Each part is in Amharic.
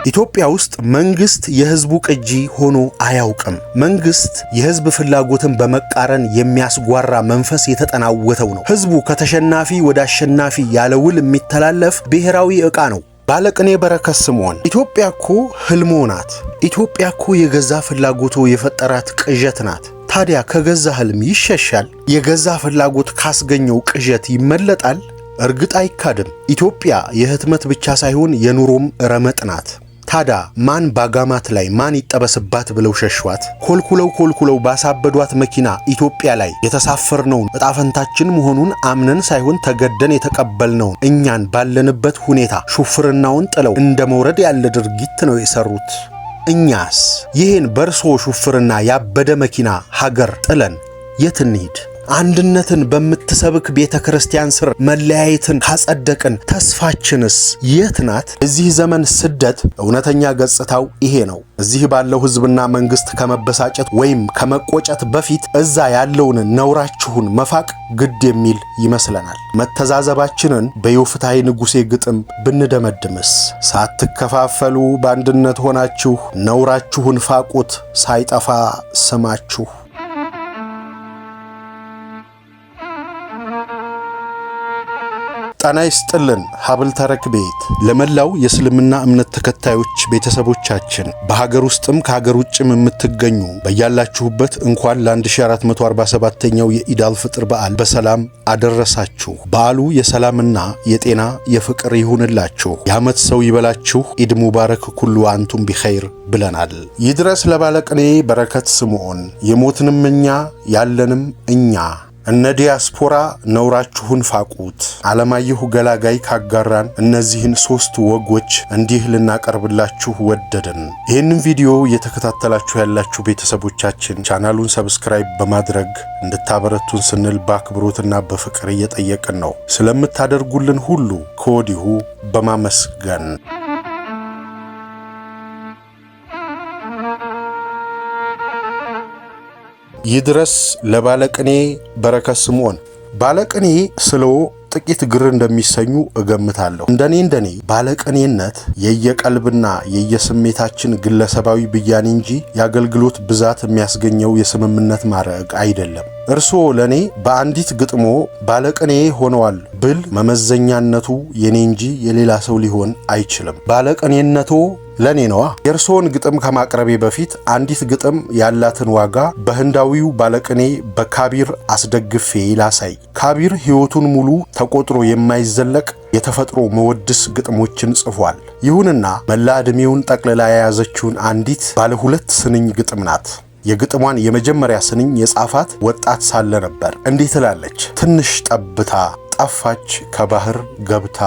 ኢትዮጵያ ውስጥ መንግስት የህዝቡ ቅጂ ሆኖ አያውቅም። መንግስት የህዝብ ፍላጎትን በመቃረን የሚያስጓራ መንፈስ የተጠናወተው ነው። ህዝቡ ከተሸናፊ ወደ አሸናፊ ያለ ውል የሚተላለፍ ብሔራዊ ዕቃ ነው። ባለቅኔ በረከት ስምዖን ኢትዮጵያ እኮ ህልሞ ናት። ኢትዮጵያ እኮ የገዛ ፍላጎቱ የፈጠራት ቅዠት ናት። ታዲያ ከገዛ ህልም ይሸሻል? የገዛ ፍላጎት ካስገኘው ቅዠት ይመለጣል? እርግጥ አይካድም። ኢትዮጵያ የህትመት ብቻ ሳይሆን የኑሮም ረመጥ ናት። ታዲያ ማን ባጋማት ላይ ማን ይጠበስባት ብለው ሸሿት? ኮልኩለው ባሳበዷት መኪና ኢትዮጵያ ላይ የተሳፈርነውን እጣፈንታችን መሆኑን አምነን ሳይሆን ተገደን የተቀበልነውን እኛን ባለንበት ሁኔታ ሹፍርናውን ጥለው እንደ መውረድ ያለ ድርጊት ነው የሰሩት። እኛስ ይህን በርሶ ሹፍርና ያበደ መኪና ሀገር ጥለን የት እንሂድ? አንድነትን በምትሰብክ ቤተ ክርስቲያን ስር መለያየትን ካጸደቅን ተስፋችንስ የት ናት? እዚህ ዘመን ስደት እውነተኛ ገጽታው ይሄ ነው። እዚህ ባለው ህዝብና መንግስት ከመበሳጨት ወይም ከመቆጨት በፊት እዛ ያለውን ነውራችሁን መፋቅ ግድ የሚል ይመስለናል። መተዛዘባችንን በዮፍታይ ንጉሴ ግጥም ብንደመድምስ? ሳትከፋፈሉ በአንድነት ሆናችሁ ነውራችሁን ፋቁት ሳይጠፋ ስማችሁ። ጤና ይስጥልን። ሀብል ተረክ ቤት ለመላው የእስልምና እምነት ተከታዮች ቤተሰቦቻችን በሀገር ውስጥም ከሀገር ውጭም የምትገኙ በያላችሁበት እንኳን ለ1447ኛው የኢድ አልፍጥር በዓል በሰላም አደረሳችሁ። በዓሉ የሰላምና የጤና የፍቅር ይሁንላችሁ። የዓመት ሰው ይበላችሁ። ኢድ ሙባረክ ኩሉ አንቱም ቢኸይር ብለናል። ይድረስ ለባለቅኔ በረከት ስምዖን የሞትንም እኛ ያለንም እኛ እነ ዲያስፖራ ነውራችሁን ፋቁት። ዓለማየሁ ገላጋይ ካጋራን እነዚህን 3 ወጎች እንዲህ ልናቀርብላችሁ ወደድን። ይህንን ቪዲዮ እየተከታተላችሁ ያላችሁ ቤተሰቦቻችን ቻናሉን ሰብስክራይብ በማድረግ እንድታበረቱን ስንል በአክብሮትና በፍቅር እየጠየቅን ነው። ስለምታደርጉልን ሁሉ ከወዲሁ በማመስገን ይድረስ ለባለቅኔ በረከት ስምዖን። ባለቅኔ ስለው ጥቂት ግር እንደሚሰኙ እገምታለሁ። እንደኔ ባለቅኔነት የየቀልብና የየስሜታችን ግለሰባዊ ብያኔ እንጂ የአገልግሎት ብዛት የሚያስገኘው የስምምነት ማረግ አይደለም። እርስዎ ለኔ በአንዲት ግጥሞ ባለቅኔ ሆነዋል ብል መመዘኛነቱ የኔ እንጂ የሌላ ሰው ሊሆን አይችልም። ባለቅኔነቶ ለኔ ነዋ። የእርስዎን ግጥም ከማቅረቤ በፊት አንዲት ግጥም ያላትን ዋጋ በህንዳዊው ባለቅኔ በካቢር አስደግፌ ላሳይ። ካቢር ሕይወቱን ሙሉ ተቆጥሮ የማይዘለቅ የተፈጥሮ መወድስ ግጥሞችን ጽፏል። ይሁንና መላ ዕድሜውን ጠቅልላ የያዘችውን አንዲት ባለ 2 ስንኝ ግጥም ናት። የግጥሟን የመጀመሪያ ስንኝ የጻፋት ወጣት ሳለ ነበር። እንዲህ ትላለች። ትንሽ ጠብታ ጠፋች ከባህር ገብታ።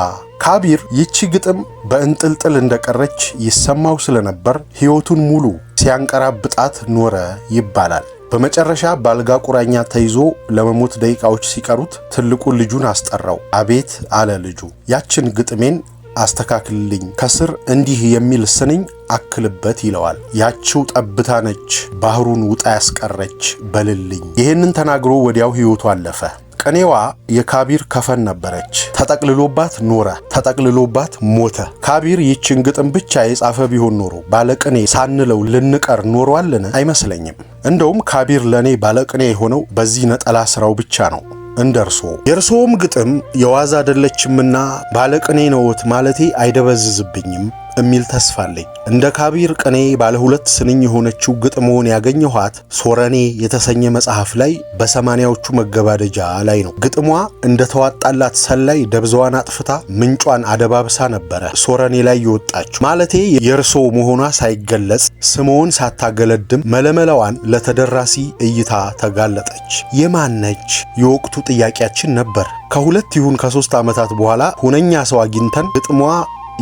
ካቢር ይቺ ግጥም በእንጥልጥል እንደቀረች ይሰማው ስለነበር ሕይወቱን ሙሉ ሲያንቀራብጣት ኖረ ይባላል። በመጨረሻ ባልጋ ቁራኛ ተይዞ ለመሞት ደቂቃዎች ሲቀሩት ትልቁ ልጁን አስጠራው። አቤት አለ ልጁ፣ ያችን ግጥሜን አስተካክልልኝ፣ ከስር እንዲህ የሚል ስንኝ አክልበት ይለዋል። ያችው ጠብታ ነች ባህሩን ውጣ ያስቀረች በልልኝ። ይህንን ተናግሮ ወዲያው ሕይወቱ አለፈ። ቅኔዋ የካቢር ከፈን ነበረች። ተጠቅልሎባት ኖረ፣ ተጠቅልሎባት ሞተ። ካቢር ይችን ግጥም ብቻ የጻፈ ቢሆን ኖሮ ባለቅኔ ሳንለው ልንቀር ኖሯልን? አይመስለኝም። እንደውም ካቢር ለኔ ባለቅኔ የሆነው በዚህ ነጠላ ስራው ብቻ ነው። እንደርሶ የእርሶም ግጥም የዋዛ አይደለችምና ባለቅኔ ነዎት ማለቴ አይደበዝዝብኝም የሚል ተስፋ አለኝ። እንደ ካቢር ቅኔ ባለ 2 ስንኝ የሆነችው ግጥሞን ያገኘኋት ሶረኔ የተሰኘ መጽሐፍ ላይ በ80ዎቹ መገባደጃ ላይ ነው። ግጥሟ እንደ ተዋጣላት ሰላይ ደብዛዋን አጥፍታ ምንጯን አደባብሳ ነበረ ሶረኔ ላይ የወጣችው። ማለቴ የእርሶ መሆኗ ሳይገለጽ ስምዖን ሳታገለድም መለመላዋን ለተደራሲ እይታ ተጋለጠች። የማነች የወቅቱ ጥያቄያችን ነበር። ከ2 ይሁን ከ3 ዓመታት በኋላ ሁነኛ ሰው አግኝተን ግጥሟ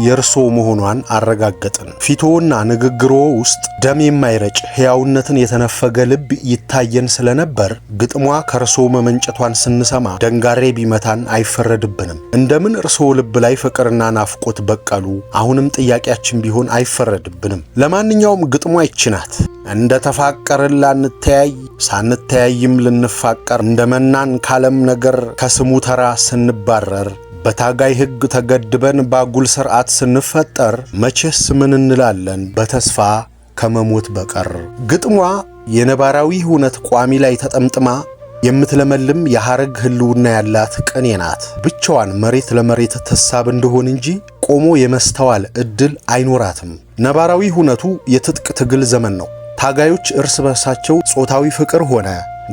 የእርሶ መሆኗን አረጋገጥን። ፊቶና ንግግሮ ውስጥ ደም የማይረጭ ሕያውነትን የተነፈገ ልብ ይታየን ስለነበር ግጥሟ ከእርሶ መመንጨቷን ስንሰማ ደንጋሬ ቢመታን አይፈረድብንም። እንደምን እርሶ ልብ ላይ ፍቅርና ናፍቆት በቀሉ? አሁንም ጥያቄያችን ቢሆን አይፈረድብንም። ለማንኛውም ግጥሟ ይችናት። እንደ ተፋቀርን ላንተያይ ሳንተያይም ልንፋቀር እንደመናን ካለም ነገር ከስሙ ተራ ስንባረር በታጋይ ሕግ ተገድበን ባጉል ሥርዓት ስንፈጠር መቼስ ምን እንላለን በተስፋ ከመሞት በቀር። ግጥሟ የነባራዊ ሁነት ቋሚ ላይ ተጠምጥማ የምትለመልም የሐረግ ህልውና ያላት ቅኔ ናት። ብቻዋን መሬት ለመሬት ተሳብ እንደሆን እንጂ ቆሞ የመስተዋል እድል አይኖራትም። ነባራዊ ሁነቱ የትጥቅ ትግል ዘመን ነው። ታጋዮች እርስ በርሳቸው ጾታዊ ፍቅር ሆነ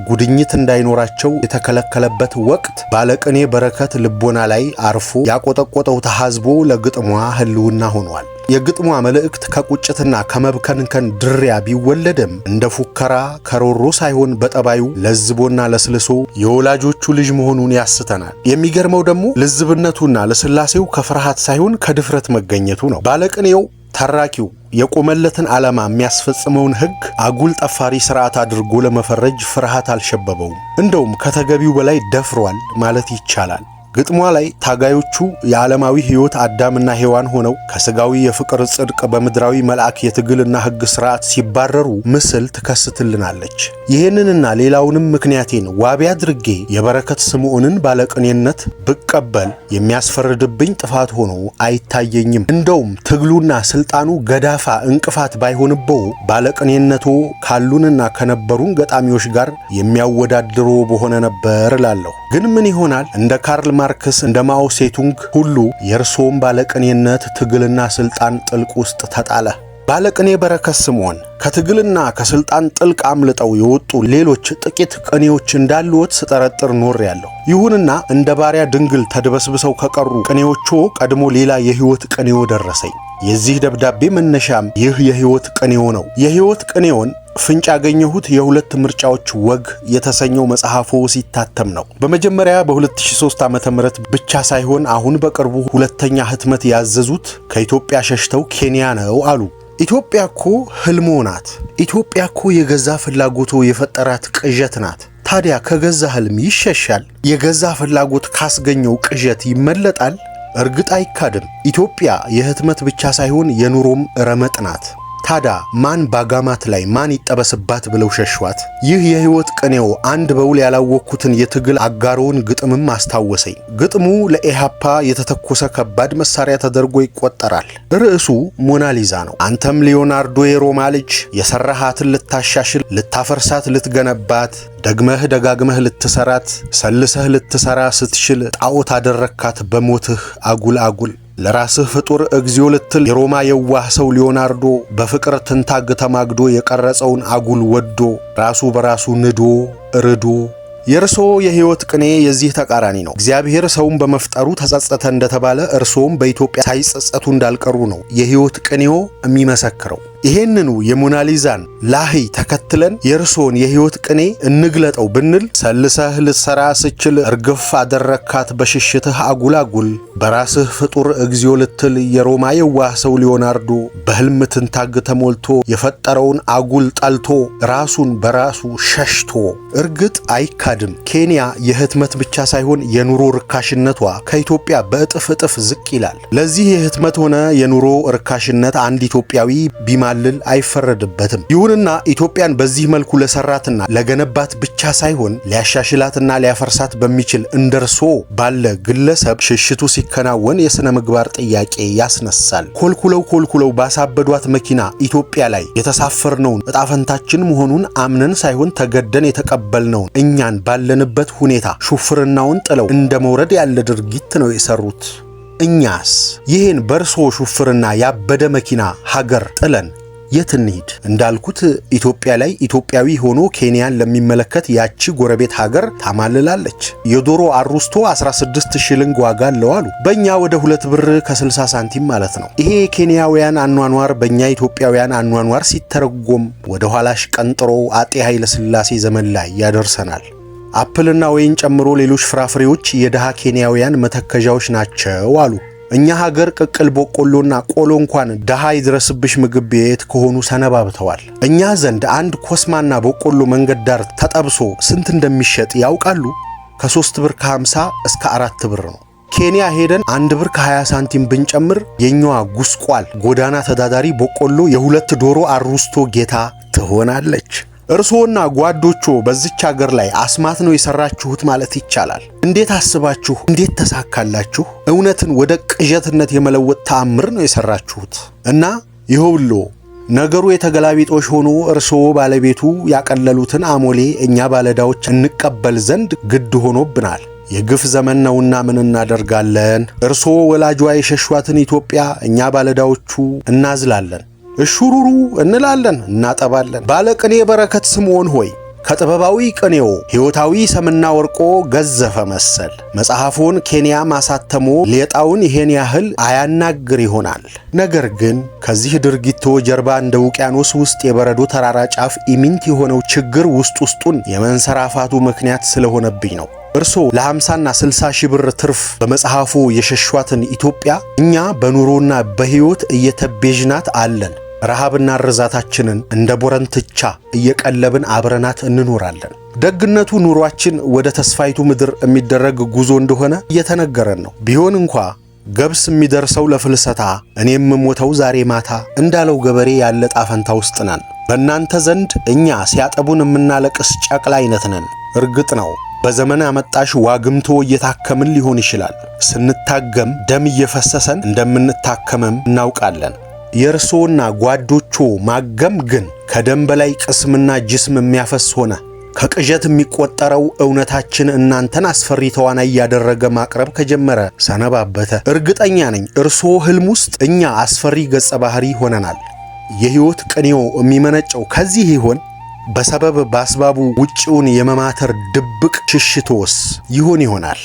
ጉድኝት እንዳይኖራቸው የተከለከለበት ወቅት ባለቅኔ በረከት ልቦና ላይ አርፎ ያቆጠቆጠው ተሐዝቦ ለግጥሟ ህልውና ሆኗል። የግጥሟ መልእክት ከቁጭትና ከመብከንከን ድሪያ ቢወለድም እንደ ፉከራ ከሮሮ ሳይሆን በጠባዩ ለዝቦና ለስልሶ የወላጆቹ ልጅ መሆኑን ያስተናል። የሚገርመው ደግሞ ልዝብነቱና ለስላሴው ከፍርሃት ሳይሆን ከድፍረት መገኘቱ ነው። ባለቅኔው ተራኪው የቆመለትን ዓላማ የሚያስፈጽመውን ሕግ አጉል ጠፋሪ ሥርዓት አድርጎ ለመፈረጅ ፍርሃት አልሸበበውም። እንደውም ከተገቢው በላይ ደፍሯል ማለት ይቻላል። ግጥሟ ላይ ታጋዮቹ የዓለማዊ ሕይወት አዳምና ሔዋን ሆነው ከሥጋዊ የፍቅር ጽድቅ በምድራዊ መልአክ የትግልና ሕግ ሥርዓት ሲባረሩ ምስል ትከስትልናለች። ይህንንና ሌላውንም ምክንያቴን ዋቢ አድርጌ የበረከት ስምዖንን ባለቅኔነት ብቀበል የሚያስፈርድብኝ ጥፋት ሆኖ አይታየኝም። እንደውም ትግሉና ሥልጣኑ ገዳፋ እንቅፋት ባይሆንበው ባለቅኔነቶ ካሉንና ከነበሩን ገጣሚዎች ጋር የሚያወዳድሮ በሆነ ነበር እላለሁ። ግን ምን ይሆናል እንደ ካርል ማርክስ እንደ ማኦ ሴቱንግ ሁሉ የእርሶም ባለቅኔነት ትግልና ስልጣን ጥልቅ ውስጥ ተጣለ። ባለቅኔ በረከት ስምዖን ከትግልና ከስልጣን ጥልቅ አምልጠው የወጡ ሌሎች ጥቂት ቅኔዎች እንዳሉት ስጠረጥር ኖሬያለሁ። ይሁንና እንደ ባሪያ ድንግል ተድበስብሰው ከቀሩ ቅኔዎቹ ቀድሞ ሌላ የሕይወት ቅኔው ደረሰኝ። የዚህ ደብዳቤ መነሻም ይህ የሕይወት ቅኔው ነው። የሕይወት ቅኔውን ፍንጭ ያገኘሁት የሁለት ምርጫዎች ወግ የተሰኘው መጽሐፉ ሲታተም ነው። በመጀመሪያ በ2003 ዓ.ም ብቻ ሳይሆን አሁን በቅርቡ ሁለተኛ ህትመት ያዘዙት ከኢትዮጵያ ሸሽተው ኬንያ ነው አሉ። ኢትዮጵያ እኮ ህልሞ ናት። ኢትዮጵያ እኮ የገዛ ፍላጎቱ የፈጠራት ቅዠት ናት። ታዲያ ከገዛ ህልም ይሸሻል? የገዛ ፍላጎት ካስገኘው ቅዠት ይመለጣል? እርግጥ አይካድም። ኢትዮጵያ የህትመት ብቻ ሳይሆን የኑሮም ረመጥ ናት። ታዲያ ማን ባጋማት ላይ ማን ይጠበስባት ብለው ሸሿት? ይህ የሕይወት ቅኔው አንድ በውል ያላወቅኩትን የትግል አጋሮውን ግጥምም አስታወሰኝ። ግጥሙ ለኢሃፓ የተተኮሰ ከባድ መሳሪያ ተደርጎ ይቆጠራል። ርዕሱ ሞናሊዛ ነው። አንተም ሊዮናርዶ የሮማ ልጅ የሰራሃትን ልታሻሽል፣ ልታፈርሳት፣ ልትገነባት ደግመህ ደጋግመህ ልትሰራት ሰልሰህ ልትሰራ ስትችል ጣዖት አደረካት በሞትህ አጉል አጉል። ለራስህ ፍጡር እግዚኦ ልትል የሮማ የዋህ ሰው ሊዮናርዶ በፍቅር ትንታግ ተማግዶ የቀረጸውን አጉል ወዶ ራሱ በራሱ ንዶ ርዶ። የእርሶ የሕይወት ቅኔ የዚህ ተቃራኒ ነው። እግዚአብሔር ሰውን በመፍጠሩ ተጸጸተ እንደተባለ እርሶም በኢትዮጵያ ሳይጸጸቱ እንዳልቀሩ ነው የሕይወት ቅኔው የሚመሰክረው። ይሄንኑ የሞናሊዛን ላህይ ተከትለን የእርሶን የሕይወት ቅኔ እንግለጠው ብንል ሰልሰህ ልትሰራ ስችል እርግፍ አደረካት በሽሽትህ አጉላጉል። በራስህ ፍጡር እግዚኦ ልትል የሮማ የዋህ ሰው ሊዮናርዶ በሕልም ትንታግ ተሞልቶ የፈጠረውን አጉል ጠልቶ ራሱን በራሱ ሸሽቶ። እርግጥ አይካድም ኬንያ የህትመት ብቻ ሳይሆን የኑሮ ርካሽነቷ ከኢትዮጵያ በእጥፍ እጥፍ ዝቅ ይላል። ለዚህ የህትመት ሆነ የኑሮ ርካሽነት አንድ ኢትዮጵያዊ ቢማልል አይፈረድበትም። ይሁንና ኢትዮጵያን በዚህ መልኩ ለሰራትና ለገነባት ብቻ ሳይሆን ሊያሻሽላትና ሊያፈርሳት በሚችል እንደርሶ ባለ ግለሰብ ሽሽቱ ሲከናወን የሥነ ምግባር ጥያቄ ያስነሳል። ኮልኩለው ባሳበዷት መኪና ኢትዮጵያ ላይ የተሳፈርነውን እጣፈንታችን መሆኑን አምነን ሳይሆን ተገደን የተቀበልነውን እኛን ባለንበት ሁኔታ ሹፍርናውን ጥለው እንደ መውረድ ያለ ድርጊት ነው የሰሩት። እኛስ ይህን በርሶ ሹፍርና ያበደ መኪና ሀገር ጥለን የት እንሂድ? እንዳልኩት ኢትዮጵያ ላይ ኢትዮጵያዊ ሆኖ ኬንያን ለሚመለከት ያቺ ጎረቤት ሀገር ታማልላለች። የዶሮ አሩስቶ 16 ሽልንግ ዋጋ አለው አሉ። በእኛ ወደ 2 ብር ከ60 ሳንቲም ማለት ነው። ይሄ የኬንያውያን አኗኗር በእኛ ኢትዮጵያውያን አኗኗር ሲተረጎም ወደ ኋላሽ ቀንጥሮ አጤ ኃይለ ሥላሴ ዘመን ላይ ያደርሰናል። አፕልና ወይን ጨምሮ ሌሎች ፍራፍሬዎች የደሃ ኬንያውያን መተከዣዎች ናቸው አሉ። እኛ ሀገር ቅቅል በቆሎና ቆሎ እንኳን ደሃ ይድረስብሽ ምግብ ቤት ከሆኑ ሰነባብተዋል። እኛ ዘንድ አንድ ኮስማና በቆሎ መንገድ ዳር ተጠብሶ ስንት እንደሚሸጥ ያውቃሉ? ከ3 ብር ከ50 እስከ 4 ብር ነው። ኬንያ ሄደን 1 ብር ከ20 ሳንቲም ብንጨምር የኛዋ ጉስቋል ጎዳና ተዳዳሪ በቆሎ የ2 ዶሮ አሩስቶ ጌታ ትሆናለች። እርሶና ጓዶቹ በዚች ሀገር ላይ አስማት ነው የሰራችሁት ማለት ይቻላል። እንዴት አስባችሁ እንዴት ተሳካላችሁ? እውነትን ወደ ቅዠትነት የመለወጥ ተአምር ነው የሰራችሁት። እና ይኸውልዎ ነገሩ የተገላቢጦሽ ሆኖ እርሶ ባለቤቱ ያቀለሉትን አሞሌ እኛ ባለዳዎች እንቀበል ዘንድ ግድ ሆኖብናል። የግፍ ዘመን ነውና ምን እናደርጋለን? እርሶ ወላጇ የሸሿትን ኢትዮጵያ እኛ ባለዳዎቹ እናዝላለን፣ እሹሩሩ እንላለን፣ እናጠባለን። ባለቅኔ በረከት ስምዖን ሆይ ከጥበባዊ ቅኔዎ ሕይወታዊ ሰምና ወርቆ ገዘፈ መሰል መጽሐፉን ኬንያ ማሳተሞ ሌጣውን ይሄን ያህል አያናግር ይሆናል። ነገር ግን ከዚህ ድርጊቶ ጀርባ እንደ ውቅያኖስ ውስጥ የበረዶ ተራራ ጫፍ ኢሚንት የሆነው ችግር ውስጡን የመንሰራፋቱ ምክንያት ስለሆነብኝ ነው። እርሶ ለ50 እና 60 ሺህ ብር ትርፍ በመጽሐፉ የሸሿትን ኢትዮጵያ እኛ በኑሮና በሕይወት እየተቤዥናት አለን። ረሃብና ርዛታችንን እንደ ቦረንትቻ እየቀለብን አብረናት እንኖራለን። ደግነቱ ኑሯችን ወደ ተስፋይቱ ምድር የሚደረግ ጉዞ እንደሆነ እየተነገረን ነው። ቢሆን እንኳ ገብስ የሚደርሰው ለፍልሰታ እኔም ሞተው ዛሬ ማታ እንዳለው ገበሬ ያለ ጣፈንታ ውስጥ ነን። በእናንተ ዘንድ እኛ ሲያጠቡን የምናለቅስ ጨቅላ አይነት ነን። እርግጥ ነው በዘመን አመጣሽ ዋግምቶ እየታከምን ሊሆን ይችላል። ስንታገም ደም እየፈሰሰን እንደምንታከመም እናውቃለን። የእርሶና ጓዶቹ ማገም ግን ከደም በላይ ቅስምና ጅስም የሚያፈስ ሆነ። ከቅዠት የሚቆጠረው እውነታችን እናንተን አስፈሪ ተዋናይ ያደረገ ማቅረብ ከጀመረ ሰነባበተ። እርግጠኛ ነኝ እርሶ ህልም ውስጥ እኛ አስፈሪ ገጸ ባህሪ ሆነናል። የሕይወት ቅኔው የሚመነጨው ከዚህ ይሆን? በሰበብ በአስባቡ ውጪውን የመማተር ድብቅ ሽሽቶስ ይሆን ይሆናል?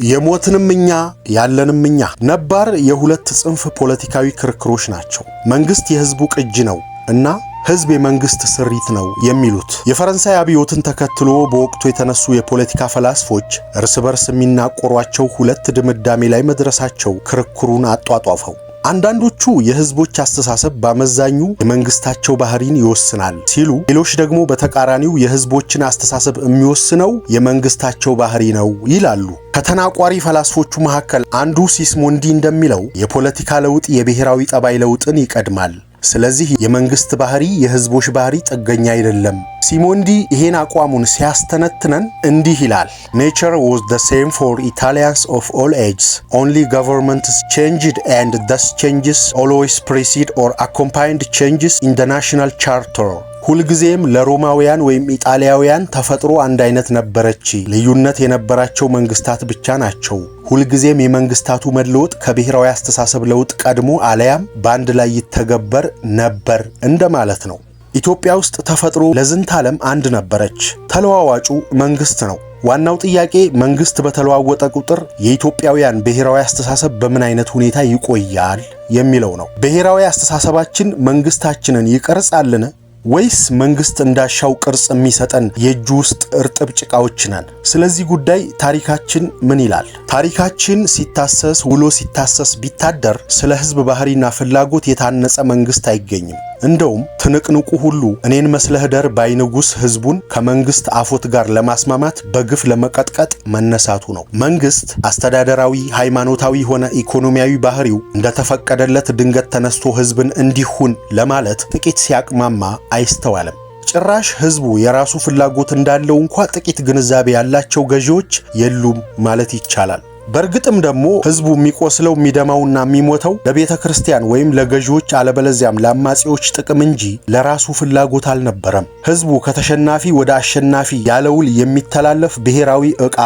የሞትንም እኛ ያለንም እኛ ነባር የሁለት ጽንፍ ፖለቲካዊ ክርክሮች ናቸው። መንግስት የህዝቡ ቅጅ ነው እና ህዝብ የመንግስት ስሪት ነው የሚሉት የፈረንሳይ አብዮትን ተከትሎ በወቅቱ የተነሱ የፖለቲካ ፈላስፎች እርስ በርስ የሚናቆሯቸው ሁለት ድምዳሜ ላይ መድረሳቸው ክርክሩን አጧጧፈው። አንዳንዶቹ የህዝቦች አስተሳሰብ በአመዛኙ የመንግስታቸው ባህሪን ይወስናል ሲሉ፣ ሌሎች ደግሞ በተቃራኒው የህዝቦችን አስተሳሰብ የሚወስነው የመንግስታቸው ባህሪ ነው ይላሉ። ከተናቋሪ ፈላስፎቹ መካከል አንዱ ሲስሞንዲ እንደሚለው የፖለቲካ ለውጥ የብሔራዊ ጠባይ ለውጥን ይቀድማል። ስለዚህ የመንግስት ባህሪ የህዝቦች ባህሪ ጥገኛ አይደለም። ሲሞንዲ ይሄን አቋሙን ሲያስተነትነን እንዲህ ይላል። Nature was the same for Italians of all ages. Only governments changed and thus changes always precede or accompanied changes in the national charter. ሁልጊዜም ለሮማውያን ወይም ኢጣሊያውያን ተፈጥሮ አንድ አይነት ነበረች። ልዩነት የነበራቸው መንግስታት ብቻ ናቸው። ሁልጊዜም የመንግስታቱ መለወጥ ከብሔራዊ አስተሳሰብ ለውጥ ቀድሞ አለያም በአንድ ላይ ይተገበር ነበር እንደማለት ነው። ኢትዮጵያ ውስጥ ተፈጥሮ ለዝንተ ዓለም አንድ ነበረች። ተለዋዋጩ መንግስት ነው። ዋናው ጥያቄ መንግስት በተለዋወጠ ቁጥር የኢትዮጵያውያን ብሔራዊ አስተሳሰብ በምን አይነት ሁኔታ ይቆያል የሚለው ነው። ብሔራዊ አስተሳሰባችን መንግስታችንን ይቀርጻልን ወይስ መንግስት እንዳሻው ቅርጽ የሚሰጠን የእጁ ውስጥ እርጥብ ጭቃዎች ነን? ስለዚህ ጉዳይ ታሪካችን ምን ይላል? ታሪካችን ሲታሰስ ውሎ ሲታሰስ ቢታደር ስለ ህዝብ ባህሪና ፍላጎት የታነጸ መንግስት አይገኝም። እንደውም ትንቅንቁ ሁሉ እኔን መስለህ ደር ባይንጉስ ህዝቡን ከመንግስት አፎት ጋር ለማስማማት በግፍ ለመቀጥቀጥ መነሳቱ ነው። መንግስት አስተዳደራዊ፣ ሃይማኖታዊ ሆነ ኢኮኖሚያዊ ባህሪው እንደተፈቀደለት ድንገት ተነስቶ ህዝብን እንዲሁን ለማለት ጥቂት ሲያቅማማ አይስተዋልም። ጭራሽ ህዝቡ የራሱ ፍላጎት እንዳለው እንኳ ጥቂት ግንዛቤ ያላቸው ገዢዎች የሉም ማለት ይቻላል። በእርግጥም ደግሞ ህዝቡ የሚቆስለው የሚደማውና የሚሞተው ለቤተ ክርስቲያን ወይም ለገዢዎች አለበለዚያም ለአማጺዎች ጥቅም እንጂ ለራሱ ፍላጎት አልነበረም። ህዝቡ ከተሸናፊ ወደ አሸናፊ ያለውል የሚተላለፍ ብሔራዊ ዕቃ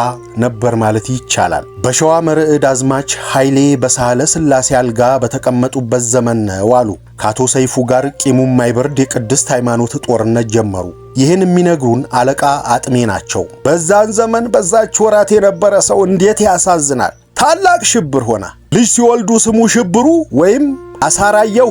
ነበር ማለት ይቻላል። በሸዋ መርዕድ አዝማች ኃይሌ በሳህለ ሥላሴ አልጋ በተቀመጡበት ዘመን ነው አሉ ከአቶ ሰይፉ ጋር ቂሙም ማይበርድ የቅድስት ሃይማኖት ጦርነት ጀመሩ። ይህን የሚነግሩን አለቃ አጥሜ ናቸው። በዛን ዘመን በዛች ወራት የነበረ ሰው እንዴት ያሳዝናል! ታላቅ ሽብር ሆነ። ልጅ ሲወልዱ ስሙ ሽብሩ ወይም አሳራየሁ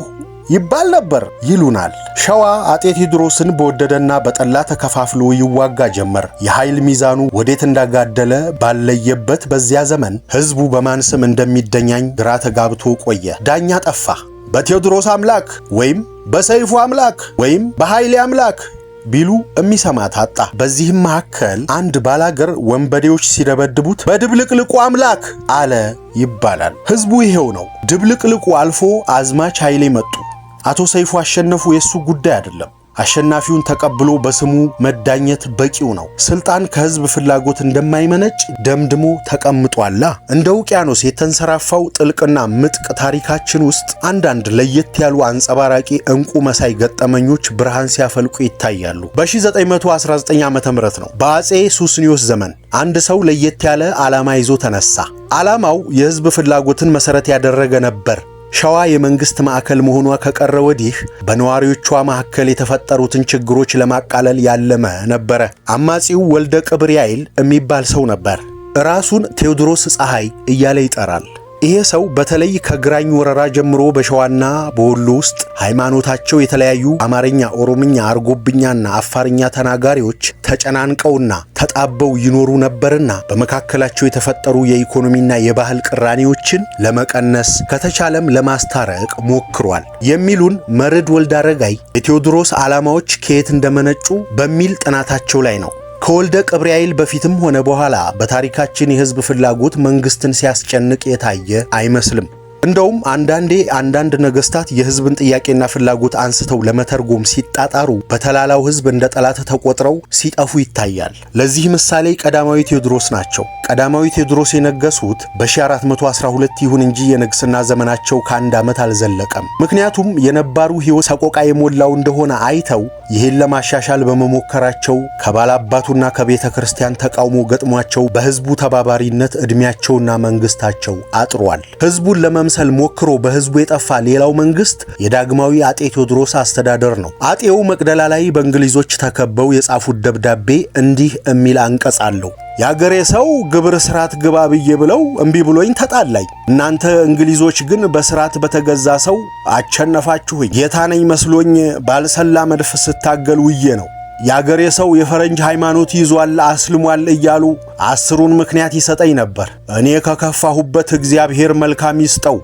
ይባል ነበር ይሉናል። ሸዋ አጤ ቴዎድሮስን በወደደና በጠላ ተከፋፍሎ ይዋጋ ጀመር። የኃይል ሚዛኑ ወዴት እንዳጋደለ ባለየበት በዚያ ዘመን ህዝቡ በማን ስም እንደሚደኛኝ ግራ ተጋብቶ ቆየ። ዳኛ ጠፋ። በቴዎድሮስ አምላክ ወይም በሰይፉ አምላክ ወይም በኃይሌ አምላክ ቢሉ የሚሰማ ታጣ። በዚህም መካከል አንድ ባላገር ወንበዴዎች ሲደበድቡት በድብልቅልቁ አምላክ አለ ይባላል። ህዝቡ ይሄው ነው። ድብልቅልቁ አልፎ አዝማች ኃይሌ መጡ። አቶ ሰይፉ አሸነፉ የሱ ጉዳይ አይደለም። አሸናፊውን ተቀብሎ በስሙ መዳኘት በቂው ነው። ስልጣን ከህዝብ ፍላጎት እንደማይመነጭ ደምድሞ ተቀምጧላ። እንደ ውቅያኖስ የተንሰራፋው ጥልቅና ምጥቅ ታሪካችን ውስጥ አንዳንድ ለየት ያሉ አንጸባራቂ እንቁ መሳይ ገጠመኞች ብርሃን ሲያፈልቁ ይታያሉ። በ1919 ዓ.ም ነው። በአጼ ሱስንዮስ ዘመን አንድ ሰው ለየት ያለ ዓላማ ይዞ ተነሳ። ዓላማው የህዝብ ፍላጎትን መሰረት ያደረገ ነበር። ሸዋ የመንግስት ማዕከል መሆኗ ከቀረ ወዲህ በነዋሪዎቿ መካከል የተፈጠሩትን ችግሮች ለማቃለል ያለመ ነበረ። አማጺው ወልደ ቅብርያይል የሚባል ሰው ነበር። ራሱን ቴዎድሮስ ፀሐይ እያለ ይጠራል። ይሄ ሰው በተለይ ከግራኝ ወረራ ጀምሮ በሸዋና በወሎ ውስጥ ሃይማኖታቸው የተለያዩ አማርኛ፣ ኦሮምኛ፣ አርጎብኛና አፋርኛ ተናጋሪዎች ተጨናንቀውና ተጣበው ይኖሩ ነበርና በመካከላቸው የተፈጠሩ የኢኮኖሚና የባህል ቅራኔዎችን ለመቀነስ ከተቻለም ለማስታረቅ ሞክሯል የሚሉን መርድ ወልደ አረጋይ የቴዎድሮስ ዓላማዎች ከየት እንደመነጩ በሚል ጥናታቸው ላይ ነው። ከወልደ ቅብርያይል በፊትም ሆነ በኋላ በታሪካችን የህዝብ ፍላጎት መንግስትን ሲያስጨንቅ የታየ አይመስልም። እንደውም አንዳንድ ነገስታት የህዝብን ጥያቄና ፍላጎት አንስተው ለመተርጎም ሲጣጣሩ በተላላው ህዝብ እንደ ጠላት ተቆጥረው ሲጠፉ ይታያል። ለዚህ ምሳሌ ቀዳማዊ ቴዎድሮስ ናቸው። ቀዳማዊ ቴዎድሮስ የነገሱት በ1412 ይሁን እንጂ የንግስና ዘመናቸው ከአንድ ዓመት አልዘለቀም። ምክንያቱም የነባሩ ሕይወት ሰቆቃ የሞላው እንደሆነ አይተው ይህን ለማሻሻል በመሞከራቸው ከባላባቱና ከቤተ ክርስቲያን ተቃውሞ ገጥሟቸው በህዝቡ ተባባሪነት ዕድሜያቸውና መንግስታቸው አጥሯል። ህዝቡን ለመምሰል ሞክሮ በህዝቡ የጠፋ ሌላው መንግስት የዳግማዊ አጤ ቴዎድሮስ አስተዳደር ነው። አጤው መቅደላ ላይ በእንግሊዞች ተከበው የጻፉት ደብዳቤ እንዲህ የሚል አንቀጽ አለው። የአገሬ ሰው ግብር ስርዓት ግባ ብዬ ብለው እምቢ ብሎኝ ተጣላኝ። እናንተ እንግሊዞች ግን በስርዓት በተገዛ ሰው አቸነፋችሁኝ። ጌታ ነኝ መስሎኝ ባልሰላ መድፍ ስታገል ውዬ ነው። የአገሬ ሰው የፈረንጅ ሃይማኖት ይዟል አስልሟል እያሉ 10ሩን ምክንያት ይሰጠኝ ነበር። እኔ ከከፋሁበት እግዚአብሔር መልካም ይስጠው፣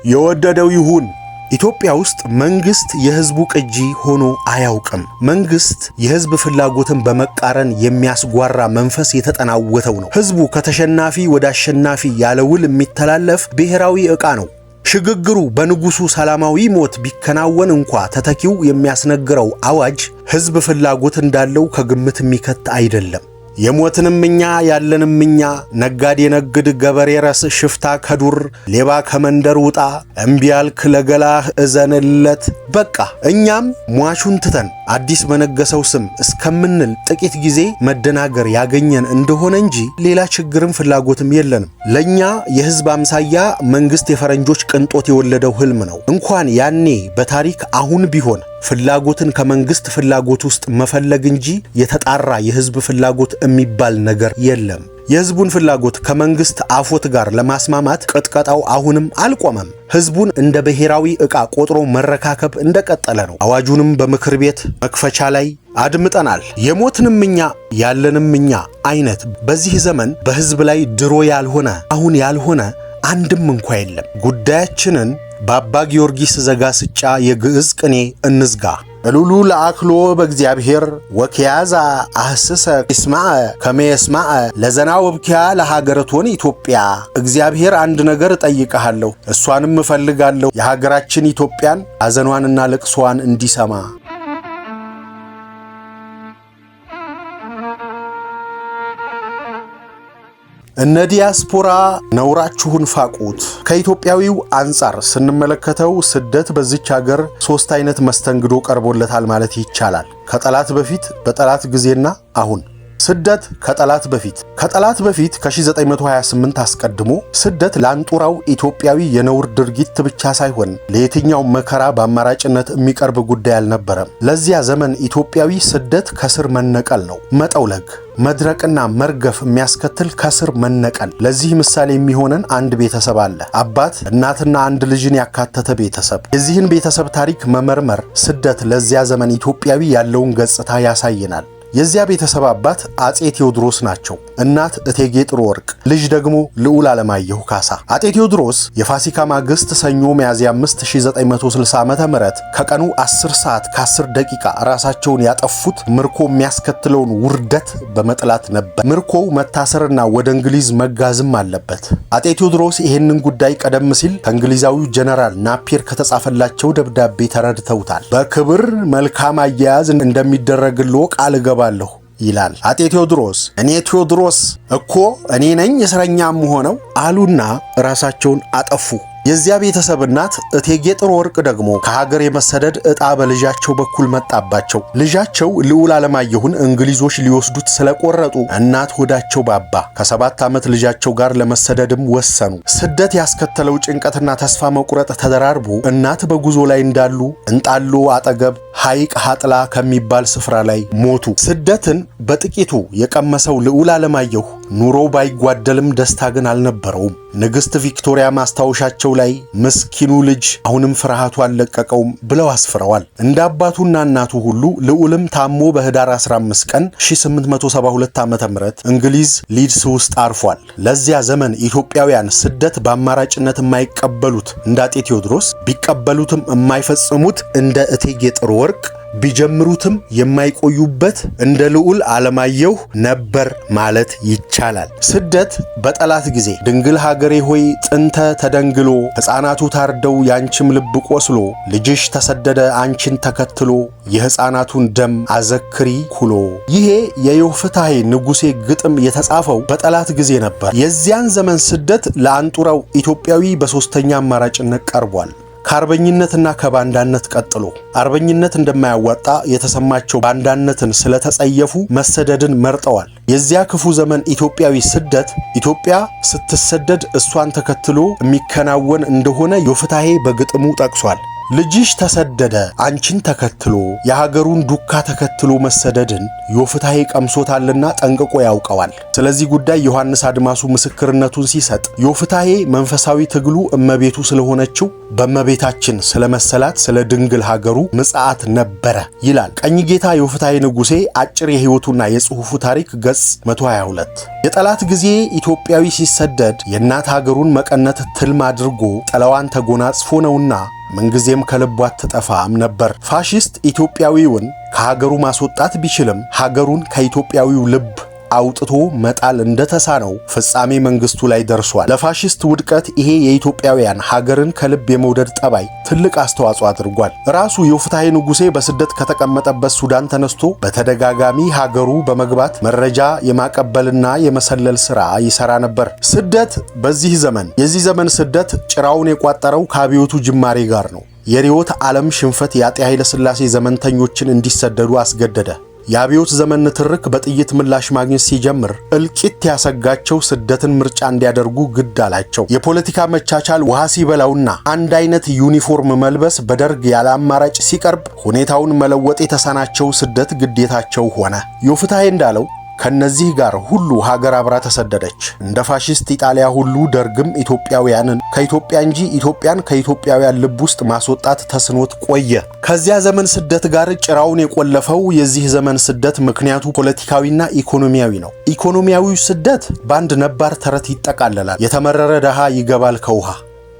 የወደደው ይሁን። ኢትዮጵያ ውስጥ መንግስት የህዝቡ ቅጂ ሆኖ አያውቅም። መንግስት የህዝብ ፍላጎትን በመቃረን የሚያስጓራ መንፈስ የተጠናወተው ነው። ህዝቡ ከተሸናፊ ወደ አሸናፊ ያለ ውል የሚተላለፍ ብሔራዊ ዕቃ ነው። ሽግግሩ በንጉሱ ሰላማዊ ሞት ቢከናወን እንኳ ተተኪው የሚያስነግረው አዋጅ ህዝብ ፍላጎት እንዳለው ከግምት የሚከት አይደለም። የሞትንም እኛ ያለንም እኛ፣ ነጋዴ ነግድ፣ ገበሬ ረስ፣ ሽፍታ ከዱር፣ ሌባ ከመንደር ውጣ፣ እምቢ ያልክ ለገላህ እዘንለት። በቃ እኛም ሟቹን ትተን አዲስ በነገሰው ስም እስከምንል ጥቂት ጊዜ መደናገር ያገኘን እንደሆነ እንጂ ሌላ ችግርም ፍላጎትም የለንም። ለኛ የህዝብ አምሳያ መንግስት የፈረንጆች ቅንጦት የወለደው ህልም ነው። እንኳን ያኔ በታሪክ አሁን ቢሆን ፍላጎትን ከመንግስት ፍላጎት ውስጥ መፈለግ እንጂ የተጣራ የህዝብ ፍላጎት የሚባል ነገር የለም። የህዝቡን ፍላጎት ከመንግስት አፎት ጋር ለማስማማት ቅጥቀጣው አሁንም አልቆመም። ህዝቡን እንደ ብሔራዊ ዕቃ ቆጥሮ መረካከብ እንደቀጠለ ነው። አዋጁንም በምክር ቤት መክፈቻ ላይ አድምጠናል። የሞትንም እኛ ያለንም እኛ አይነት በዚህ ዘመን በህዝብ ላይ ድሮ ያልሆነ አሁን ያልሆነ አንድም እንኳ የለም። ጉዳያችንን በአባ ጊዮርጊስ ዘጋስጫ የግዕዝ ቅኔ እንዝጋ። እሉሉ ለአክሎ በእግዚአብሔር ወኪያዛ አህስሰ ይስማዕ ከመየስማዕ ለዘናው ብኪያ ለሀገረቶን ኢትዮጵያ። እግዚአብሔር አንድ ነገር እጠይቅሃለሁ፣ እሷንም እፈልጋለሁ፣ የሀገራችን ኢትዮጵያን ሐዘኗንና ለቅሷን እንዲሰማ። እነ ዲያስፖራ ነውራችሁን ፋቁት። ከኢትዮጵያዊው አንጻር ስንመለከተው ስደት በዚች ሀገር 3 አይነት መስተንግዶ ቀርቦለታል ማለት ይቻላል። ከጠላት በፊት፣ በጠላት ጊዜና አሁን። ስደት ከጠላት በፊት ከ1928 አስቀድሞ ስደት ለአንጡራው ኢትዮጵያዊ የነውር ድርጊት ብቻ ሳይሆን ለየትኛው መከራ በአማራጭነት የሚቀርብ ጉዳይ አልነበረም። ለዚያ ዘመን ኢትዮጵያዊ ስደት ከስር መነቀል ነው። መጠውለግ፣ መድረቅና መርገፍ የሚያስከትል ከስር መነቀል። ለዚህ ምሳሌ የሚሆነን አንድ ቤተሰብ አለ። አባት፣ እናትና አንድ ልጅን ያካተተ ቤተሰብ። የዚህን ቤተሰብ ታሪክ መመርመር ስደት ለዚያ ዘመን ኢትዮጵያዊ ያለውን ገጽታ ያሳየናል። የዚያ ቤተሰብ አባት አጼ ቴዎድሮስ ናቸው። እናት እቴጌ ጥሩ ወርቅ፣ ልጅ ደግሞ ልዑል ዓለማየሁ ካሳ። አጤ ቴዎድሮስ የፋሲካ ማግስት ሰኞ ሚያዝያ 5 1960 ዓ.ም ከቀኑ 10 ሰዓት ከ10 ደቂቃ ራሳቸውን ያጠፉት ምርኮ የሚያስከትለውን ውርደት በመጥላት ነበር። ምርኮው መታሰርና ወደ እንግሊዝ መጋዝም አለበት። አጤ ቴዎድሮስ ይህንን ጉዳይ ቀደም ሲል ከእንግሊዛዊው ጀነራል ናፒር ከተጻፈላቸው ደብዳቤ ተረድተውታል። በክብር መልካም አያያዝ እንደሚደረግልዎ ቃል እገባለሁ ይላል አጤ ቴዎድሮስ። እኔ ቴዎድሮስ እኮ እኔ ነኝ እስረኛም ሆነው አሉና ራሳቸውን አጠፉ። የዚያ ቤተሰብ እናት እቴጌ ጥሩ ወርቅ ደግሞ ከሀገር የመሰደድ ዕጣ በልጃቸው በኩል መጣባቸው። ልጃቸው ልዑል ዓለማየሁን እንግሊዞች ሊወስዱት ስለቆረጡ እናት ሆዳቸው ባባ። ከ7 ዓመት ልጃቸው ጋር ለመሰደድም ወሰኑ። ስደት ያስከተለው ጭንቀትና ተስፋ መቁረጥ ተደራርቦ እናት በጉዞ ላይ እንዳሉ እንጣሎ አጠገብ ሐይቅ ሐጥላ ከሚባል ስፍራ ላይ ሞቱ። ስደትን በጥቂቱ የቀመሰው ልዑል ዓለማየሁ ኑሮ ባይጓደልም ደስታ ግን አልነበረውም። ንግሥት ቪክቶሪያ ማስታወሻቸው ላይ ምስኪኑ ልጅ አሁንም ፍርሃቱ አልለቀቀውም ብለው አስፍረዋል። እንደ አባቱና እናቱ ሁሉ ልዑልም ታሞ በህዳር 15 ቀን 1872 ዓ.ም እንግሊዝ ሊድስ ውስጥ አርፏል። ለዚያ ዘመን ኢትዮጵያውያን ስደት በአማራጭነት የማይቀበሉት እንደ አጤ ቴዎድሮስ፣ ቢቀበሉትም የማይፈጽሙት እንደ እቴጌ ጥሩ ወርቅ፣ ቢጀምሩትም የማይቆዩበት እንደ ልዑል ዓለማየሁ ነበር ማለት ይቻላል። ስደት በጠላት ጊዜ ድንግል ሀገሬ ሆይ ጥንተ ተደንግሎ ሕፃናቱ ታርደው ያንቺም ልብ ቆስሎ ልጅሽ ተሰደደ አንቺን ተከትሎ የሕፃናቱን ደም አዘክሪ ኩሎ። ይሄ የዮፍታሔ ንጉሴ ግጥም የተጻፈው በጠላት ጊዜ ነበር። የዚያን ዘመን ስደት ለአንጡራው ኢትዮጵያዊ በሶስተኛ አማራጭነት ቀርቧል። ከአርበኝነትና ከባንዳነት ቀጥሎ አርበኝነት እንደማያዋጣ የተሰማቸው ባንዳነትን ስለተጸየፉ መሰደድን መርጠዋል። የዚያ ክፉ ዘመን ኢትዮጵያዊ ስደት ኢትዮጵያ ስትሰደድ እሷን ተከትሎ የሚከናወን እንደሆነ ዮፍታሔ በግጥሙ ጠቅሷል። ልጅሽ ተሰደደ አንቺን ተከትሎ የሀገሩን ዱካ ተከትሎ መሰደድን ዮፍታሔ ቀምሶታልና ጠንቅቆ ያውቀዋል። ስለዚህ ጉዳይ ዮሐንስ አድማሱ ምስክርነቱን ሲሰጥ ዮፍታሔ መንፈሳዊ ትግሉ እመቤቱ ስለሆነችው በእመቤታችን ስለመሰላት ስለ ድንግል ሀገሩ ምጽአት ነበረ ይላል። ቀኝጌታ ዮፍታሔ ንጉሴ አጭር የሕይወቱና የጽሑፉ ታሪክ ገጽ 122። የጠላት ጊዜ ኢትዮጵያዊ ሲሰደድ የእናት ሀገሩን መቀነት ትልም አድርጎ ጠለዋን ተጎናጽፎ ነውና ምንጊዜም ከልቧ አትጠፋም ነበር። ፋሺስት ኢትዮጵያዊውን ከሀገሩ ማስወጣት ቢችልም ሀገሩን ከኢትዮጵያዊው ልብ አውጥቶ መጣል እንደተሳነው ፍጻሜ መንግስቱ ላይ ደርሷል። ለፋሺስት ውድቀት ይሄ የኢትዮጵያውያን ሀገርን ከልብ የመውደድ ጠባይ ትልቅ አስተዋጽኦ አድርጓል። ራሱ ዮፍታሔ ንጉሴ በስደት ከተቀመጠበት ሱዳን ተነስቶ በተደጋጋሚ ሀገሩ በመግባት መረጃ የማቀበልና የመሰለል ሥራ ይሰራ ነበር። ስደት የዚህ ዘመን ስደት ጭራውን የቋጠረው ከአብዮቱ ጅማሬ ጋር ነው። የርዕዮተ ዓለም ሽንፈት የአጤ ኃይለ ሥላሴ ዘመንተኞችን እንዲሰደዱ አስገደደ። የአብዮት ዘመን ንትርክ በጥይት ምላሽ ማግኘት ሲጀምር እልቂት ያሰጋቸው ስደትን ምርጫ እንዲያደርጉ ግድ አላቸው። የፖለቲካ መቻቻል ውሃ ሲበላውና አንድ አይነት ዩኒፎርም መልበስ በደርግ ያለ አማራጭ ሲቀርብ ሁኔታውን መለወጥ የተሳናቸው ስደት ግዴታቸው ሆነ። ዮፍታሔ እንዳለው ከነዚህ ጋር ሁሉ ሀገር አብራ ተሰደደች። እንደ ፋሺስት ኢጣሊያ ሁሉ ደርግም ኢትዮጵያውያንን ከኢትዮጵያ እንጂ ኢትዮጵያን ከኢትዮጵያውያን ልብ ውስጥ ማስወጣት ተስኖት ቆየ። ከዚያ ዘመን ስደት ጋር ጭራውን የቆለፈው የዚህ ዘመን ስደት ምክንያቱ ፖለቲካዊና ኢኮኖሚያዊ ነው። ኢኮኖሚያዊው ስደት በአንድ ነባር ተረት ይጠቃለላል። የተመረረ ደሃ ይገባል ከውሃ።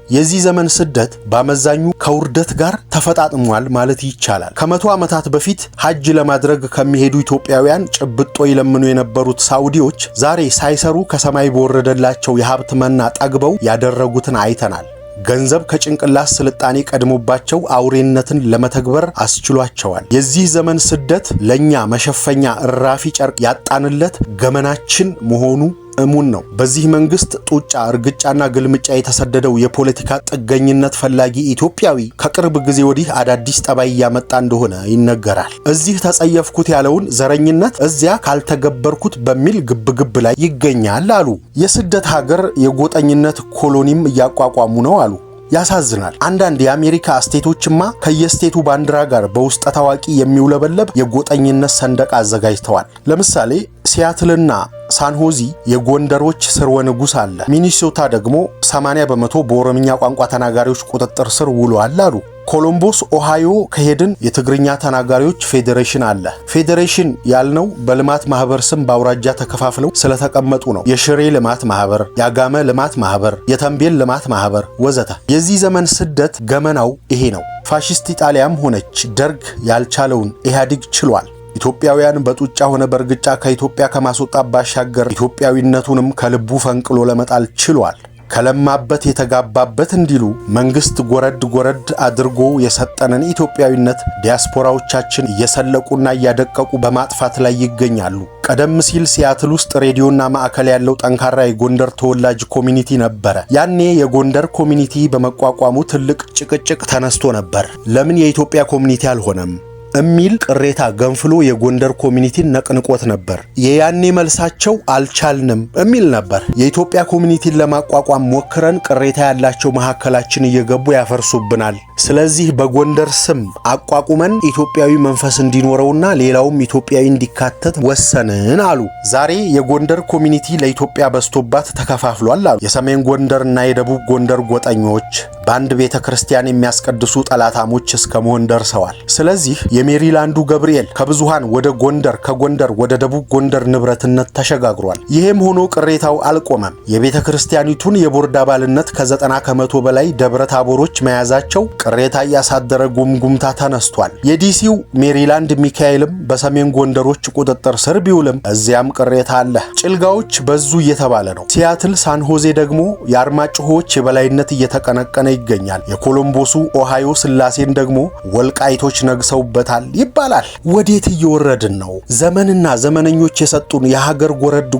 የዚህ ዘመን ስደት በአመዛኙ ከውርደት ጋር ተፈጣጥሟል ማለት ይቻላል። ከ100 ዓመታት በፊት ሐጅ ለማድረግ ከሚሄዱ ኢትዮጵያውያን ጭብጦ ይለምኑ የነበሩት ሳውዲዎች ዛሬ ሳይሰሩ ከሰማይ በወረደላቸው የሀብት መና ጠግበው ያደረጉትን አይተናል። ገንዘብ ከጭንቅላት ስልጣኔ ቀድሞባቸው አውሬነትን ለመተግበር አስችሏቸዋል። የዚህ ዘመን ስደት ለኛ መሸፈኛ እራፊ ጨርቅ ያጣንለት ገመናችን መሆኑ እሙን ነው። በዚህ መንግስት ጡጫ እርግጫና ግልምጫ የተሰደደው የፖለቲካ ጥገኝነት ፈላጊ ኢትዮጵያዊ ከቅርብ ጊዜ ወዲህ አዳዲስ ጠባይ ያመጣ እንደሆነ ይነገራል። እዚህ ተጸየፍኩት ያለውን ዘረኝነት እዚያ ካልተገበርኩት በሚል ግብግብ ላይ ይገኛል አሉ። የስደት ሀገር የጎጠኝነት ኮሎኒም እያቋቋሙ ነው አሉ። ያሳዝናል። አንዳንድ የአሜሪካ ስቴቶችማ ከየስቴቱ ባንዲራ ጋር በውስጠ ታዋቂ የሚውለበለብ የጎጠኝነት ሰንደቅ አዘጋጅተዋል። ለምሳሌ ሲያትልና ሳንሆዚ የጎንደሮች ስርወ ንጉስ አለ። ሚኒሶታ ደግሞ 80% በኦሮምኛ ቋንቋ ተናጋሪዎች ቁጥጥር ስር ውሏል አሉ። ኮሎምቦስ ኦሃዮ ከሄድን የትግርኛ ተናጋሪዎች ፌዴሬሽን አለ። ፌዴሬሽን ያልነው በልማት ማህበር ስም በአውራጃ ተከፋፍለው ስለተቀመጡ ነው። የሽሬ ልማት ማህበር፣ የአጋመ ልማት ማህበር፣ የተንቤል ልማት ማህበር ወዘተ። የዚህ ዘመን ስደት ገመናው ይሄ ነው። ፋሺስት ኢጣሊያም ሆነች ደርግ ያልቻለውን ኢህአዴግ ችሏል። ኢትዮጵያውያን በጡጫ ሆነ በርግጫ ከኢትዮጵያ ከማስወጣት ባሻገር ኢትዮጵያዊነቱንም ከልቡ ፈንቅሎ ለመጣል ችሏል። ከለማበት የተጋባበት እንዲሉ መንግስት ጎረድ አድርጎ የሰጠንን ኢትዮጵያዊነት ዲያስፖራዎቻችን እየሰለቁና እያደቀቁ በማጥፋት ላይ ይገኛሉ። ቀደም ሲል ሲያትል ውስጥ ሬዲዮና ማዕከል ያለው ጠንካራ የጎንደር ተወላጅ ኮሚኒቲ ነበረ። ያኔ የጎንደር ኮሚኒቲ በመቋቋሙ ትልቅ ጭቅጭቅ ተነስቶ ነበር። ለምን የኢትዮጵያ ኮሚኒቲ አልሆነም እሚል ቅሬታ ገንፍሎ የጎንደር ኮሚኒቲን ነቅንቆት ነበር። የያኔ መልሳቸው አልቻልንም እሚል ነበር። የኢትዮጵያ ኮሚኒቲን ለማቋቋም ሞክረን ቅሬታ ያላቸው መሐከላችን እየገቡ ያፈርሱብናል። ስለዚህ በጎንደር ስም አቋቁመን ኢትዮጵያዊ መንፈስ እንዲኖረውና ሌላውም ኢትዮጵያዊ እንዲካተት ወሰንን አሉ። ዛሬ የጎንደር ኮሚኒቲ ለኢትዮጵያ በስቶባት ተከፋፍሏል አሉ። የሰሜን ጎንደርና የደቡብ ጎንደር ጎጠኞች በአንድ ቤተ ክርስቲያን የሚያስቀድሱ ጠላታሞች እስከ መሆን ደርሰዋል። ስለዚህ የሜሪላንዱ ገብርኤል ከብዙሃን ወደ ጎንደር፣ ከጎንደር ወደ ደቡብ ጎንደር ንብረትነት ተሸጋግሯል። ይህም ሆኖ ቅሬታው አልቆመም። የቤተ ክርስቲያኒቱን የቦርድ አባልነት ከ90 ከመቶ በላይ ደብረ ታቦሮች መያዛቸው ቅሬታ እያሳደረ ጉምጉምታ ተነስቷል። የዲሲው ሜሪላንድ ሚካኤልም በሰሜን ጎንደሮች ቁጥጥር ስር ቢውልም እዚያም ቅሬታ አለ። ጭልጋዎች በዙ እየተባለ ነው። ሲያትል ሳንሆዜ ደግሞ የአርማጭሆዎች የበላይነት እየተቀነቀነ ይገኛል። የኮሎምቦሱ ኦሃዮ ስላሴን ደግሞ ወልቃይቶች ነግሰውበታል ይባላል። ወዴት እየወረድን ነው? ዘመንና ዘመነኞች የሰጡን የሀገር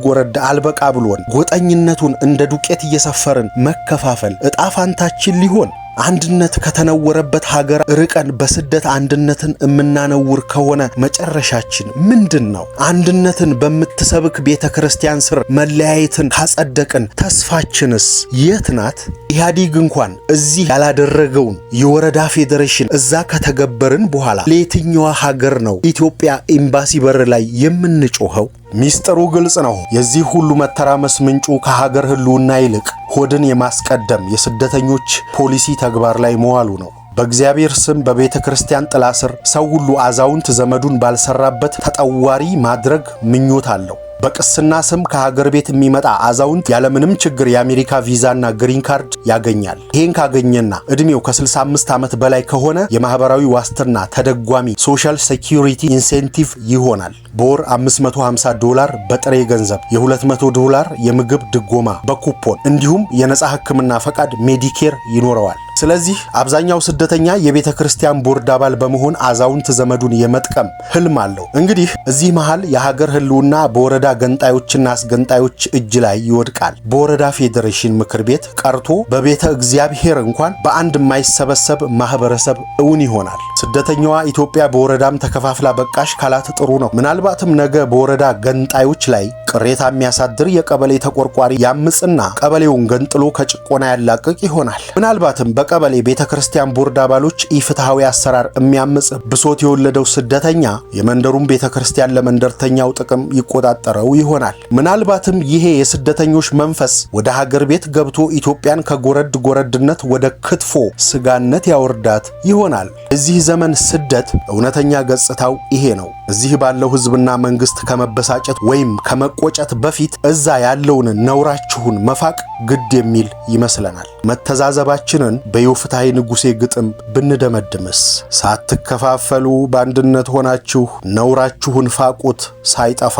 ጎረድ አልበቃ ብሎን ጎጠኝነቱን እንደ ዱቄት እየሰፈርን መከፋፈል እጣ ፋንታችን ሊሆን አንድነት ከተነወረበት ሀገር ርቀን በስደት አንድነትን እምናነውር ከሆነ መጨረሻችን ምንድን ነው? አንድነትን በምትሰብክ ቤተ ክርስቲያን ስር መለያየትን ካጸደቅን ተስፋችንስ የት ናት? ኢህአዴግ እንኳን እዚህ ያላደረገውን የወረዳ ፌዴሬሽን እዛ ከተገበርን በኋላ ለየትኛዋ ሀገር ነው ኢትዮጵያ ኤምባሲ በር ላይ የምንጮኸው? ሚስጥሩ ግልጽ ነው። የዚህ ሁሉ መተራመስ ምንጩ ከሀገር ህልውና ይልቅ ሆድን የማስቀደም የስደተኞች ፖሊሲ ተግባር ላይ መዋሉ ነው። በእግዚአብሔር ስም በቤተ ክርስቲያን ጥላ ስር ሰው ሁሉ አዛውንት ዘመዱን ባልሰራበት ተጠዋሪ ማድረግ ምኞት አለው። በቅስና ስም ከሀገር ቤት የሚመጣ አዛውንት ያለምንም ችግር የአሜሪካ ቪዛና ግሪን ካርድ ያገኛል። ይሄን ካገኘና እድሜው ከ65 ዓመት በላይ ከሆነ የማህበራዊ ዋስትና ተደጓሚ ሶሻል ሴኩሪቲ ኢንሴንቲቭ ይሆናል። በወር $550 በጥሬ ገንዘብ፣ $200 የምግብ ድጎማ በኩፖን እንዲሁም የነጻ ሕክምና ፈቃድ ሜዲኬር ይኖረዋል። ስለዚህ አብዛኛው ስደተኛ የቤተ ክርስቲያን ቦርድ አባል በመሆን አዛውንት ዘመዱን የመጥቀም ህልም አለው። እንግዲህ እዚህ መሃል የሀገር ህልውና በወረዳ ገንጣዮችና አስገንጣዮች እጅ ላይ ይወድቃል። በወረዳ ፌዴሬሽን ምክር ቤት ቀርቶ በቤተ እግዚአብሔር እንኳን በአንድ የማይሰበሰብ ማህበረሰብ እውን ይሆናል። ስደተኛዋ ኢትዮጵያ በወረዳም ተከፋፍላ በቃሽ ካላት ጥሩ ነው። ምናልባትም ነገ በወረዳ ገንጣዮች ላይ ቅሬታ የሚያሳድር የቀበሌ ተቆርቋሪ ያምጽና ቀበሌውን ገንጥሎ ከጭቆና ያላቅቅ ይሆናል። ምናልባትም በቀበሌ ቤተ ክርስቲያን ቦርድ አባሎች ኢፍትሐዊ አሰራር የሚያምጽ ብሶት የወለደው ስደተኛ የመንደሩን ቤተ ክርስቲያን ለመንደርተኛው ጥቅም ይቆጣጠረው ይሆናል። ምናልባትም ይሄ የስደተኞች መንፈስ ወደ ሀገር ቤት ገብቶ ኢትዮጵያን ከጎረድነት ወደ ክትፎ ስጋነት ያወርዳት ይሆናል። እዚህ ዘመን ስደት እውነተኛ ገጽታው ይሄ ነው። እዚህ ባለው ህዝብና መንግስት ከመበሳጨት ወይም ከመቆጨት በፊት እዛ ያለውን ነውራችሁን መፋቅ ግድ የሚል ይመስለናል። መተዛዘባችንን በዮፍታሔ ንጉሴ ግጥም ብንደመድምስ? ሳትከፋፈሉ በአንድነት ሆናችሁ ነውራችሁን ፋቁት ሳይጠፋ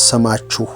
ስማችሁ።